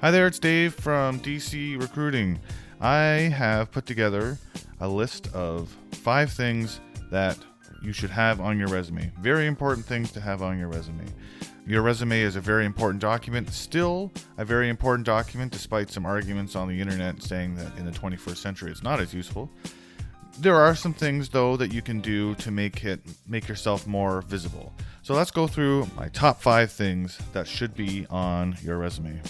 Hi there, it's Dave from DC Recruiting. I have put together a list of 5 things that you should have on your resume. Very important things to have on your resume. Your resume is a very important document, still a very important document despite some arguments on the internet saying that in the 21st century it's not as useful. There are some things though that you can do to make yourself more visible. So let's go through my top 5 things that should be on your resume.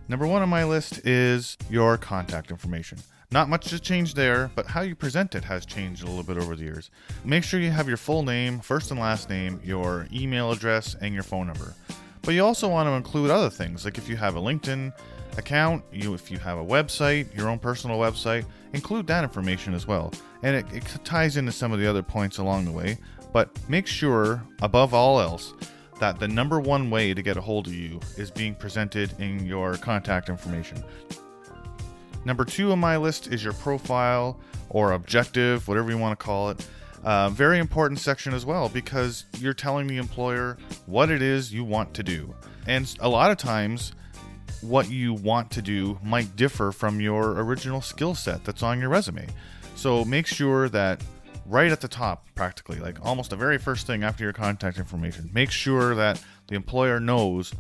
Number 1 on my list is your contact information. Not much has changed there, but how you present it has changed a little bit over the years. Make sure you have your full name, first and last name, your email address, and your phone number. But you also want to include other things, like if you have a LinkedIn account, if you have a website, your own personal website, include that information as well. And it ties into some of the other points along the way, but make sure, above all else, that the number one way to get a hold of you is being presented in your contact information. Number 2 on my list is your profile or objective, whatever you want to call it. Very important section as well, because you're telling the employer what it is you want to do. And a lot of times, what you want to do might differ from your original skill set that's on your resume. So make sure that right at the top, practically, like almost the very first thing after your contact information, make sure that the employer knows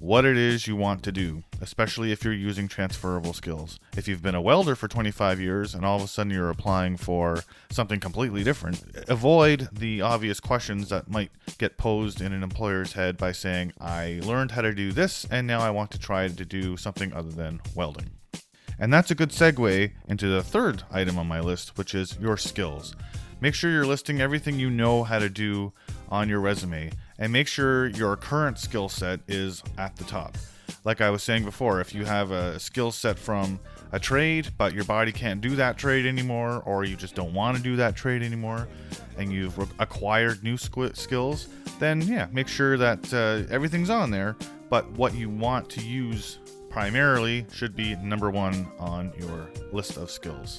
what it is you want to do, especially if you're using transferable skills. If you've been a welder for 25 years and all of a sudden you're applying for something completely different, avoid the obvious questions that might get posed in an employer's head by saying, I learned how to do this and now I want to try to do something other than welding. And that's a good segue into the third item on my list, which is your skills. Make sure you're listing everything you know how to do on your resume, and make sure your current skill set is at the top. Like I was saying before, if you have a skill set from a trade, but your body can't do that trade anymore, or you just don't want to do that trade anymore, and you've acquired new skills, then yeah, make sure that everything's on there, but what you want to use primarily should be number 1 on your list of skills.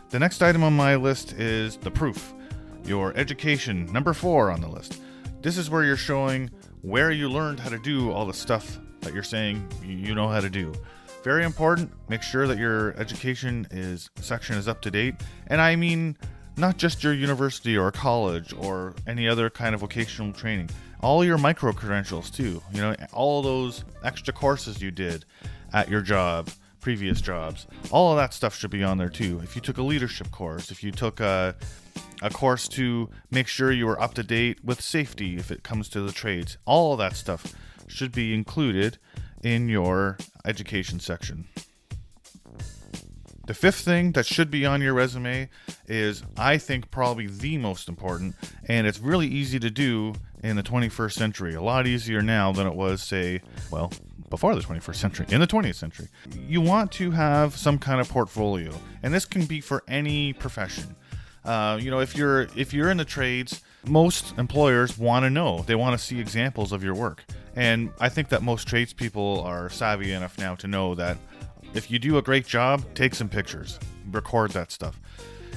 The next item on my list is the proof, your education, number 4 on the list. This is where you're showing where you learned how to do all the stuff that you're saying you know how to do. Very important, make sure that your education section is up to date. And I mean, not just your university or college or any other kind of vocational training, all your micro credentials too. You know, all those extra courses you did at your job, previous jobs, all of that stuff should be on there too. If you took a leadership course, if you took a course to make sure you were up to date with safety if it comes to the trades, all of that stuff should be included in your education section. The 5th thing that should be on your resume is, I think, probably the most important, and it's really easy to do in the 21st century. A lot easier now than it was, say, well, before the 21st century, in the 20th century. You want to have some kind of portfolio, and this can be for any profession. If you're in the trades, most employers want to know. They want to see examples of your work. And I think that most tradespeople are savvy enough now to know that if you do a great job, take some pictures, record that stuff.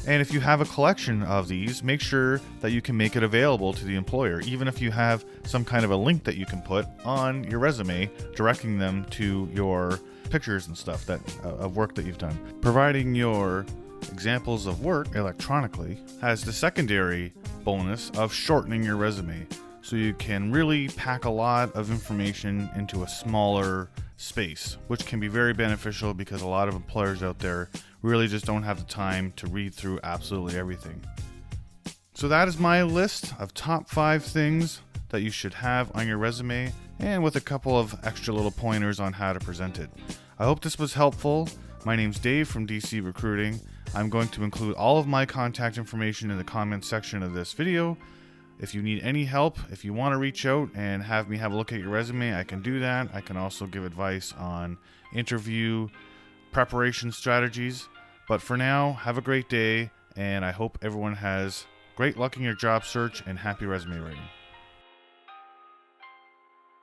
And if you have a collection of these, make sure that you can make it available to the employer, even if you have some kind of a link that you can put on your resume, directing them to your pictures and stuff of work that you've done. Providing your examples of work electronically has the secondary bonus of shortening your resume, so you can really pack a lot of information into a smaller space, which can be very beneficial because a lot of employers out there really just don't have the time to read through absolutely everything. So that is my list of top 5 things that you should have on your resume, and with a couple of extra little pointers on how to present it. I hope this was helpful. My name's Dave from DC Recruiting. I'm going to include all of my contact information in the comments section of this video. If you need any help, if you want to reach out and have me have a look at your resume, I can do that. I can also give advice on interview preparation strategies. But for now, have a great day, and I hope everyone has great luck in your job search and happy resume writing.